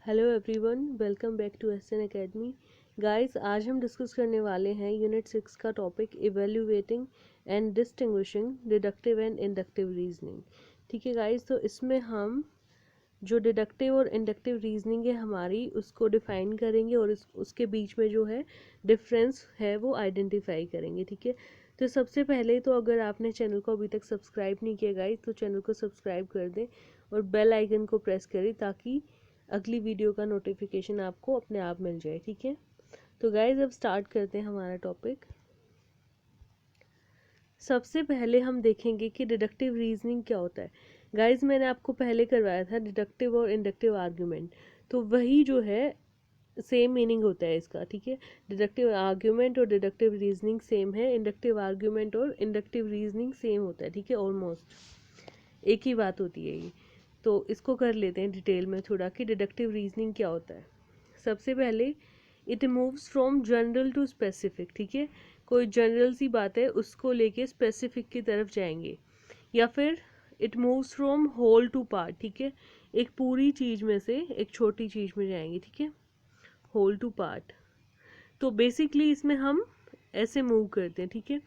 Hello everyone, welcome back to SN academy. Guys, आज हम discuss करने वाले हैं यूनिट 6 का topic evaluating and distinguishing deductive and inductive reasoning. ठीक है गाइस, तो इसमें हम जो डिडक्टिव और इंडक्टिव रीजनिंग है हमारी, उसको डिफाइन करेंगे और उसके बीच में जो है डिफरेंस है वो आइडेंटिफाई करेंगे। ठीक है, तो सबसे पहले तो अगर आपने चैनल को अभी तक सब्सक्राइब नहीं किया गाइस, तो चैनल को सब्सक्राइब कर दें और बेल आइकन को प्रेस करें ताकि अगली वीडियो का नोटिफिकेशन आपको अपने आप मिल जाए। ठीक है, तो गाइज अब स्टार्ट करते हैं हमारा टॉपिक। सबसे पहले हम देखेंगे कि डिडक्टिव रीजनिंग क्या होता है। गाइज, मैंने आपको पहले करवाया था डिडक्टिव और इंडक्टिव आर्ग्यूमेंट, तो वही जो है सेम मीनिंग होता है इसका। ठीक है, डिडक्टिव आर्ग्यूमेंट और डिडक्टिव रीजनिंग सेम है, इंडक्टिव आर्ग्यूमेंट और इंडक्टिव रीजनिंग सेम होता है। ठीक है, ऑलमोस्ट एक ही बात होती है ये। तो इसको कर लेते हैं डिटेल में थोड़ा कि डिडक्टिव रीजनिंग क्या होता है। सबसे पहले it moves from general to specific. ठीक है, कोई जनरल सी बात है उसको लेके स्पेसिफिक की तरफ जाएंगे, या फिर it moves from whole to part. ठीक है, एक पूरी चीज़ में से एक छोटी चीज़ में जाएंगे। ठीक है, होल टू पार्ट। तो बेसिकली इसमें हम ऐसे मूव करते हैं। ठीक है,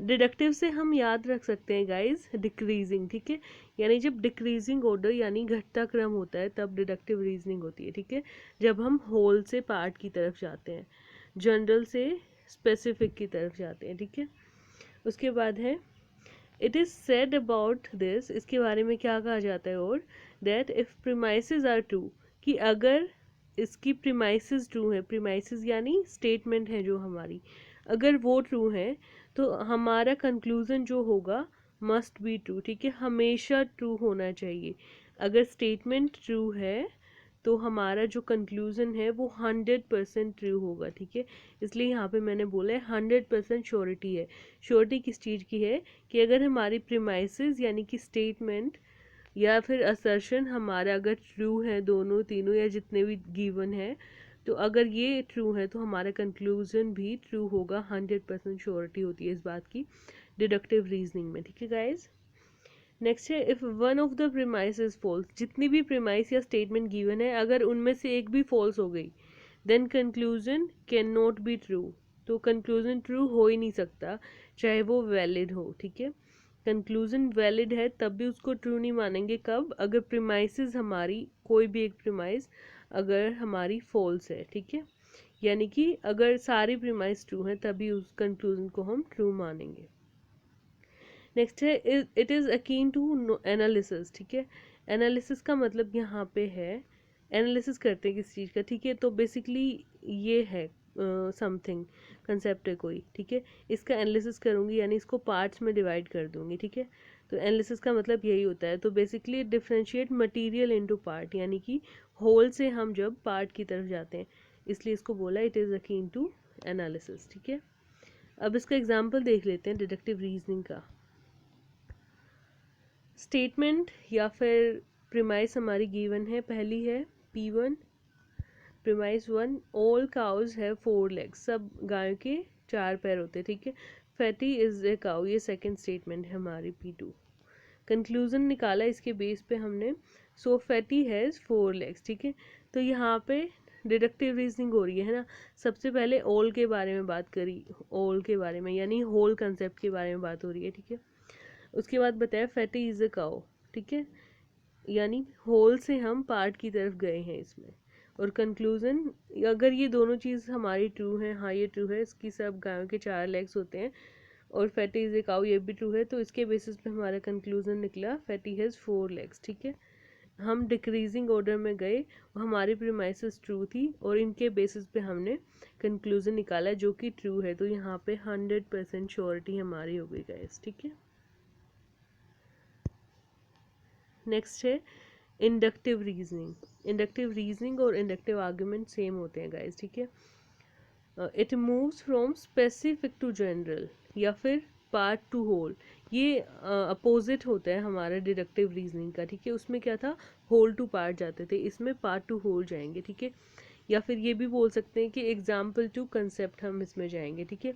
डिडक्टिव से हम याद रख सकते हैं गाइस डिक्रीजिंग। ठीक है, यानी जब डिक्रीजिंग ऑर्डर यानी घटता क्रम होता है तब डिडक्टिव रीजनिंग होती है। ठीक है, जब हम होल से पार्ट की तरफ जाते हैं, जनरल से स्पेसिफिक की तरफ जाते हैं। ठीक है, उसके बाद है it is said about this, इसके बारे में क्या कहा जाता है, और that if premises are true, कि अगर इसकी प्रीमाइसेस ट्रू है, प्रीमाइसेस यानी स्टेटमेंट है जो हमारी, अगर वो ट्रू है तो हमारा कंक्लूजन जो होगा मस्ट बी ट्रू। ठीक है, हमेशा ट्रू होना चाहिए। अगर स्टेटमेंट ट्रू है तो हमारा जो कंक्लूजन है वो 100% ट्रू होगा। ठीक है, इसलिए यहाँ पे मैंने बोला है 100% श्योरिटी है। श्योरिटी किस चीज़ की है कि अगर हमारी प्रीमाइसेस यानी कि स्टेटमेंट या फिर असर्शन हमारा अगर ट्रू है, दोनों तीनों या जितने भी गिवन है, तो अगर ये ट्रू है तो हमारा कंक्लूजन भी ट्रू होगा। 100% श्योरिटी होती है इस बात की डिडक्टिव रीजनिंग में। ठीक है गाइज, नेक्स्ट है if one of the premise is false, जितनी भी प्रीमाइस या स्टेटमेंट गिवन है अगर उनमें से एक भी फॉल्स हो गई, then conclusion cannot be true, तो कंक्लूजन ट्रू हो ही नहीं सकता चाहे वो वैलिड हो। ठीक है, कंक्लूजन वैलिड है तब भी उसको ट्रू नहीं मानेंगे। कब? अगर प्रीमाइसेस हमारी कोई भी एक प्रीमाइस अगर हमारी फॉल्स है। ठीक है, यानी कि अगर सारी प्रीमाइस ट्रू हैं तभी उस कंक्लूजन को हम ट्रू मानेंगे। नेक्स्ट है it is akin to analysis. ठीक है, एनालिसिस का मतलब यहाँ पे है एनालिसिस करते हैं किस चीज़ का। ठीक है, तो बेसिकली ये है समथिंग कंसेप्ट है कोई। ठीक है, इसका एनालिसिस करूँगी यानी इसको पार्ट्स में डिवाइड कर दूँगी। ठीक है, तो एनालिसिस का मतलब यही होता है। तो basically differentiate material into part, यानी कि होल से हम जब पार्ट की तरफ जाते हैं, इसलिए इसको बोला it is akin to analysis. ठीक है, अब इसका एग्जाम्पल देख लेते हैं डिडक्टिव रीजनिंग का। स्टेटमेंट या फिर प्रीमाइस हमारी गिवन है, पहली है P1, प्रीमाइस 1 ऑल काउज है 4 लेग्स, सब गायों के 4 पैर होते हैं। ठीक है, फैटी इज ए काउ, ये सेकंड स्टेटमेंट है हमारी P2। कंक्लूजन निकाला इसके बेस पे हमने, सो फैटी हैज़ 4 लेग्स। ठीक है, तो यहाँ पे डिडक्टिव रीजनिंग हो रही है ना। सबसे पहले ऑल के बारे में बात करी, ऑल के बारे में यानी होल कंसेप्ट के बारे में बात हो रही है। ठीक है, उसके बाद बताया फैटी इज अ काउ। ठीक है, यानी होल से हम पार्ट की तरफ गए हैं इसमें। और कंक्लूजन, अगर ये दोनों चीज़ हमारी ट्रू है, हाँ ये ट्रू है, इसकी सब गायों के 4 लेग्स होते हैं और फैटी इज ए काउ ये भी ट्रू है, तो इसके बेसिस पे हमारा कंक्लूजन निकला फैटी हैज़ 4 लेग्स। ठीक है, हम डिक्रीजिंग ऑर्डर में गए, हमारी प्रीमाइसेस ट्रू थी और इनके बेसिस पे हमने कंक्लूजन निकाला जो कि ट्रू है, तो यहाँ पे 100% श्योरिटी हमारी हो गई गाइस। ठीक है, नेक्स्ट है इंडक्टिव रीजनिंग। इंडक्टिव रीजनिंग और इंडक्टिव आर्ग्यूमेंट सेम होते हैं गाइस। ठीक है, it moves from specific to general या फिर पार्ट टू होल, ये अपोजिट होता है हमारा डिडक्टिव रीजनिंग का। ठीक है, उसमें क्या था, होल टू पार्ट जाते थे, इसमें पार्ट टू होल जाएंगे। ठीक है, या फिर ये भी बोल सकते हैं कि एग्जाम्पल टू कंसेप्ट हम इसमें जाएंगे। ठीक है,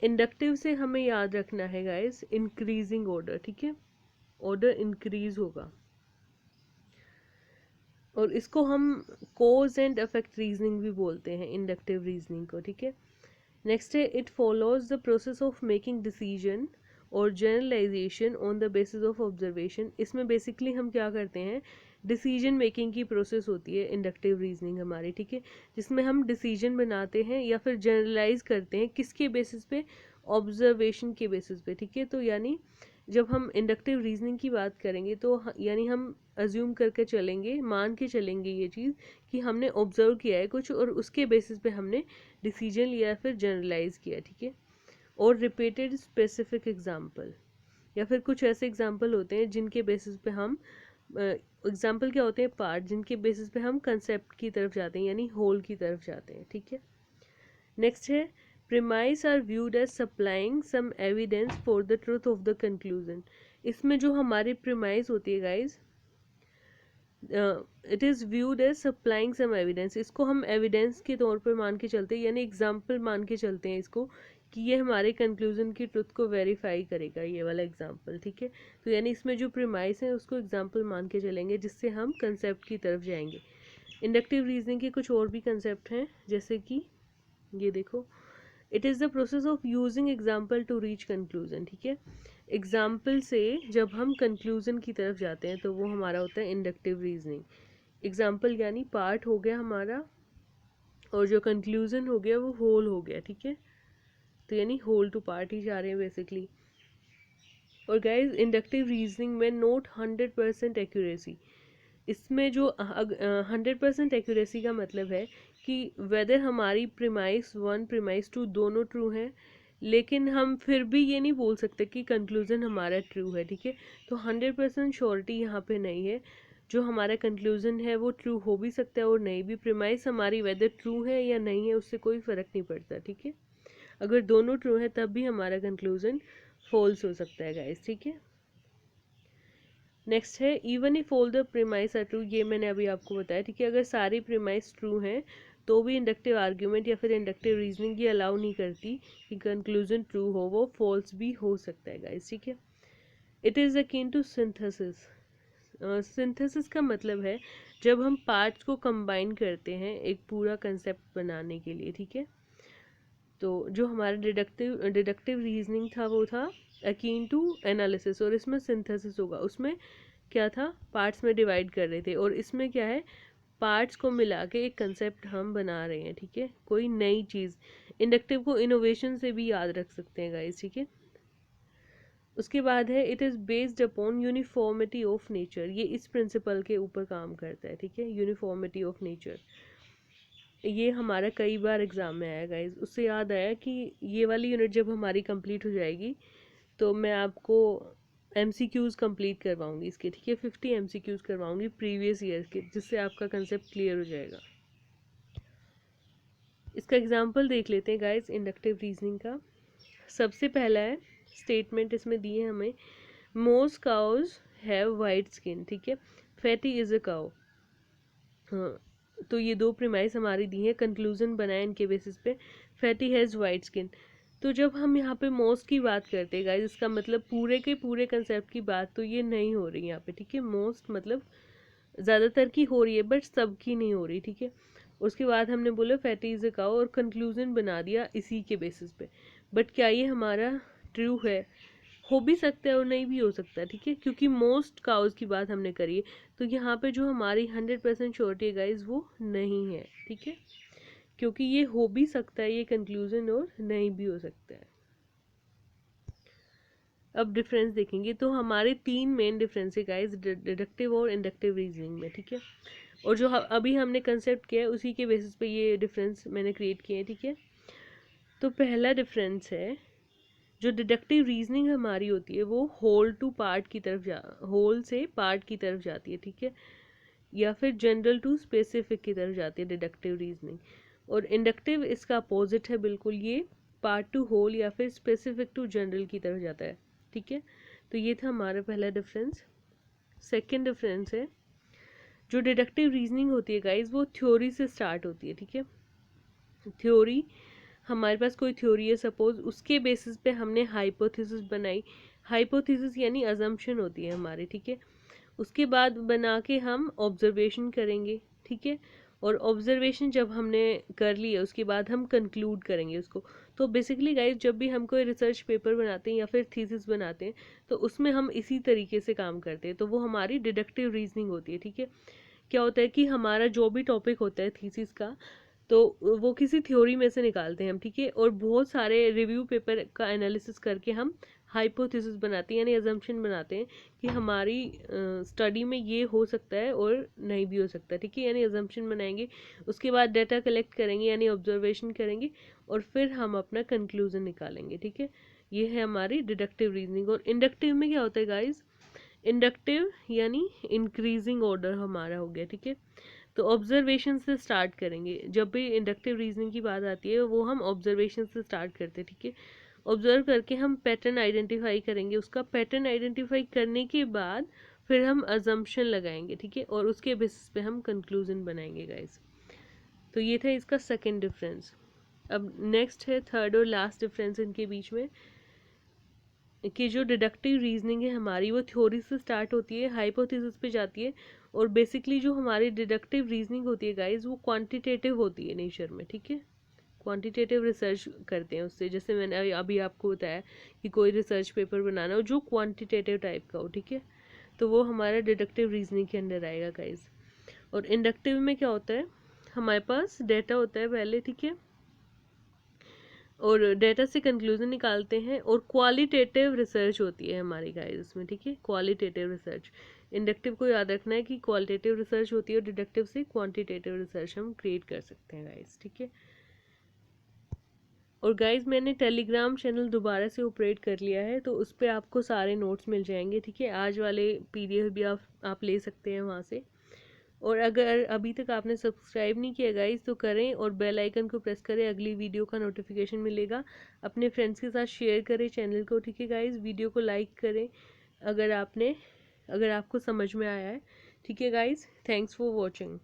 इंडक्टिव से हमें याद रखना है गाइस इंक्रीजिंग ऑर्डर। ठीक है, ऑर्डर इंक्रीज होगा। और इसको हम कोज एंड इफेक्ट रीजनिंग भी बोलते हैं, इंडक्टिव रीजनिंग को, ठीक है। नेक्स्ट है it follows the process of making decision और generalisation on the basis of observation. इसमें बेसिकली हम क्या करते हैं, डिसीजन मेकिंग की प्रोसेस होती है इंडक्टिव रीजनिंग हमारी, ठीक है, जिसमें हम डिसीजन बनाते हैं या फिर जनरलाइज करते हैं, किसके बेसिस पे, ऑब्जर्वेशन के बेसिस पे, ठीक है। तो यानी जब हम इंडक्टिव रीजनिंग की बात करेंगे तो यानी हम अज्यूम करके चलेंगे, मान के चलेंगे ये चीज़ कि हमने ऑब्जर्व किया है कुछ और उसके बेसिस पे हमने डिसीजन लिया या फिर जनरलाइज किया, ठीक है। और रिपीटेड स्पेसिफिक एग्जाम्पल, या फिर कुछ ऐसे एग्जाम्पल होते हैं जिनके बेसिस पे हम, एग्जाम्पल क्या होते हैं, पार्ट, जिनके बेसिस पे हम कंसेप्ट की तरफ जाते हैं यानी होल की तरफ जाते हैं, ठीक है। नेक्स्ट है premise are viewed as supplying some evidence for the truth of the conclusion. इसमें जो हमारी प्रीमाइस होती है guys, it is viewed as supplying some evidence, इसको हम एविडेंस के तौर पर मान के चलते हैं, यानी एग्जाम्पल मान के चलते हैं इसको कि ये हमारे कंक्लूजन की ट्रुथ को वेरीफाई करेगा, ये वाला एग्जाम्पल, ठीक है। तो यानी इसमें जो प्रीमाइस है उसको एग्जाम्पल मान के चलेंगे जिससे हम कंसेप्ट की तरफ जाएंगे। इंडक्टिव रीजनिंग के कुछ और भी कंसेप्ट हैं, जैसे कि ये देखो, it is the process of using example to reach conclusion, ठीक है। एग्जाम्पल से जब हम कंक्लूजन की तरफ जाते हैं तो वो हमारा होता है इंडक्टिव रीजनिंग। एग्जाम्पल यानी पार्ट हो गया हमारा और जो कंक्लूजन हो गया वो होल हो गया, ठीक है। तो यानी होल टू पार्ट ही जा रहे हैं बेसिकली। और गाइज इंडक्टिव रीजनिंग में नोट 100% एक्यूरेसी, इसमें जो 100% एक्यूरेसी का मतलब है कि वेदर हमारी प्रीमाइस 1 प्रीमाइस 2 दोनों ट्रू हैं, लेकिन हम फिर भी ये नहीं बोल सकते कि कंक्लूजन हमारा ट्रू है, ठीक है। तो 100% श्योरिटी यहाँ पे नहीं है, जो हमारा कंक्लूजन है वो ट्रू हो भी सकता है और नहीं भी। प्रीमाइस हमारी वेदर ट्रू है या नहीं है उससे कोई फ़र्क नहीं पड़ता, ठीक है। अगर दोनों ट्रू है तब भी हमारा कंक्लूजन फॉल्स हो सकता है गाइस, ठीक है। नेक्स्ट है even if all the premise are true, ये मैंने अभी आपको बताया, ठीक है। अगर सारी प्रीमाइस ट्रू हैं तो भी इंडक्टिव आर्ग्यूमेंट या फिर इंडक्टिव रीजनिंग ये अलाउ नहीं करती कि कंक्लूजन ट्रू हो, वो फॉल्स भी हो सकता है गाइस, ठीक है। It is akin to synthesis. Synthesis का मतलब है जब हम पार्ट्स को कंबाइन करते हैं एक पूरा कंसेप्ट बनाने के लिए, ठीक है। तो जो हमारा डिडक्टिव रीजनिंग था वो था अकीन टू एनालिसिस, और इसमें सिंथेसिस होगा, उसमें क्या था, पार्ट्स में डिवाइड कर रहे थे, और इसमें क्या है, पार्ट्स को मिला के एक कंसेप्ट हम बना रहे हैं, ठीक है, कोई नई चीज़। इंडक्टिव को इनोवेशन से भी याद रख सकते हैं गाइस, ठीक है। उसके बाद है it is based upon uniformity of nature, ये इस प्रिंसिपल के ऊपर काम करता है, ठीक है, यूनिफॉर्मिटी ऑफ नेचर। ये हमारा कई बार एग्ज़ाम में आया गाइज, उससे याद आया कि ये वाली यूनिट जब हमारी कंप्लीट हो जाएगी तो मैं आपको MCQs कंप्लीट करवाऊंगी इसके, ठीक है, 50 MCQs करवाऊंगी प्रीवियस ईयर के, जिससे आपका कंसेप्ट क्लियर हो जाएगा। इसका एग्जांपल देख लेते हैं गाइज इंडक्टिव रीजनिंग का। सबसे पहला है स्टेटमेंट, इसमें दिए हैं हमें, most cows have white skin, ठीक है, फैटी इज़ अ काउ। हाँ, तो ये दो प्रीमाइस हमारी दी है, कंक्लूजन बनाए इनके बेसिस पे, फैटी हैज़ वाइट स्किन। तो जब हम यहाँ पे मोस्ट की बात करते हैं गाइस, इसका मतलब पूरे के पूरे कंसेप्ट की बात तो ये नहीं हो रही यहाँ पे, ठीक है। मोस्ट मतलब ज़्यादातर की हो रही है बट सब की नहीं हो रही, ठीक है। उसके बाद हमने बोला फैटी इज़ अ काउ और कंक्लूजन बना दिया इसी के बेसिस पे, बट क्या ये हमारा ट्रू है, हो भी सकता है और नहीं भी हो सकता, ठीक है, क्योंकि मोस्ट काउज की बात हमने करी है। तो यहाँ पे जो हमारी 100% श्योरिटी है गाइज वो नहीं है, ठीक है, क्योंकि ये हो भी सकता है ये कंक्लूजन और नहीं भी हो सकता है। अब डिफरेंस देखेंगे तो हमारे 3 मेन डिफरेंस है गाइज डिडक्टिव और इंडक्टिव रीजनिंग में, ठीक है। और जो अभी हमने कंसेप्ट किया है उसी के बेसिस पे ये डिफरेंस मैंने क्रिएट किए हैं, ठीक है। तो पहला डिफरेंस है, जो डिडक्टिव रीजनिंग हमारी होती है वो होल टू पार्ट की तरफ होल से पार्ट की तरफ जाती है, ठीक है, या फिर जनरल टू स्पेसिफिक की तरफ जाती है डिडक्टिव रीजनिंग। और इंडक्टिव इसका अपोजिट है बिल्कुल, ये पार्ट टू होल या फिर स्पेसिफिक टू जनरल की तरफ जाता है, ठीक है। तो ये था हमारा पहला डिफरेंस। सेकेंड डिफरेंस है, जो डिडक्टिव रीजनिंग होती है गाइज वो थ्योरी से स्टार्ट होती है, ठीक है। थ्योरी, हमारे पास कोई थ्योरी है सपोज, उसके बेसिस पे हमने हाइपोथेसिस बनाई। हाइपोथेसिस यानी अजम्पशन होती है हमारी, ठीक है। उसके बाद बना के हम ऑब्जर्वेशन करेंगे, ठीक है। और ऑब्जर्वेशन जब हमने कर लिया उसके बाद हम कंक्लूड करेंगे उसको। तो बेसिकली गाइज जब भी हम कोई रिसर्च पेपर बनाते हैं या फिर थीसिस बनाते हैं तो उसमें हम इसी तरीके से काम करते हैं, तो वो हमारी डिडक्टिव रीजनिंग होती है, ठीक है। क्या होता है कि हमारा जो भी टॉपिक होता है थीसिस का, तो वो किसी थ्योरी में से निकालते हैं हम, ठीक है। और बहुत सारे रिव्यू पेपर का एनालिसिस करके हम हाइपोथेसिस बनाते हैं, यानी अजम्पशन बनाते हैं कि हमारी स्टडी में ये हो सकता है और नहीं भी हो सकता, ठीक है। यानी अजम्पशन बनाएंगे, उसके बाद डाटा कलेक्ट करेंगे यानी ऑब्जर्वेशन करेंगे, और फिर हम अपना कंक्लूजन निकालेंगे, ठीक है। ये है हमारी डिडक्टिव रीजनिंग। और इंडक्टिव में क्या होता है गाइज, इंडक्टिव यानी इंक्रीजिंग ऑर्डर हमारा हो गया, ठीक है। तो ऑब्जर्वेशन से स्टार्ट करेंगे, जब भी इंडक्टिव रीजनिंग की बात आती है वो हम ऑब्जर्वेशन से स्टार्ट करते हैं, ठीक है। ऑब्जर्व करके हम पैटर्न आइडेंटिफाई करेंगे, उसका पैटर्न आइडेंटिफाई करने के बाद फिर हम अजम्पशन लगाएंगे, ठीक है। और उसके बेसिस पे हम कंक्लूजन बनाएंगे गाइस। तो ये था इसका सेकेंड डिफरेंस। अब नेक्स्ट है थर्ड और लास्ट डिफरेंस इनके बीच में, कि जो डिडक्टिव रीजनिंग है हमारी वो थ्योरी से स्टार्ट होती है, हाइपोथेसिस पे जाती है, और बेसिकली जो हमारी डिडक्टिव रीजनिंग होती है गाइज वो क्वांटिटेटिव होती है नेचर में, ठीक है। क्वांटिटेटिव रिसर्च करते हैं उससे, जैसे मैंने अभी आपको बताया कि कोई रिसर्च पेपर बनाना हो जो क्वांटिटेटिव टाइप का हो, ठीक है, तो वो हमारा डिडक्टिव रीजनिंग के अंदर आएगा गाइज। और इंडक्टिव में क्या होता है, हमारे पास डेटा होता है पहले, ठीक है, और डेटा से कंक्लूजन निकालते हैं, और क्वालिटेटिव रिसर्च होती है हमारी गाइस इसमें, ठीक है। क्वालिटेटिव रिसर्च, इंडक्टिव को याद रखना है कि क्वालिटेटिव रिसर्च होती है, और डिडक्टिव से क्वांटिटेटिव रिसर्च हम क्रिएट कर सकते हैं गाइस, ठीक है। और गाइज मैंने टेलीग्राम चैनल दोबारा से ऑपरेट कर लिया है, तो उस पर आपको सारे नोट्स मिल जाएंगे, ठीक है। आज वाले पीडीएफ भी आप ले सकते हैं वहाँ से। और अगर अभी तक आपने सब्सक्राइब नहीं किया गाइज तो करें, और बेल आइकन को प्रेस करें, अगली वीडियो का नोटिफिकेशन मिलेगा। अपने फ्रेंड्स के साथ शेयर करें चैनल को, ठीक है गाइज। वीडियो को लाइक करें अगर आपको समझ में आया है, ठीक है गाइज। Thanks for watching.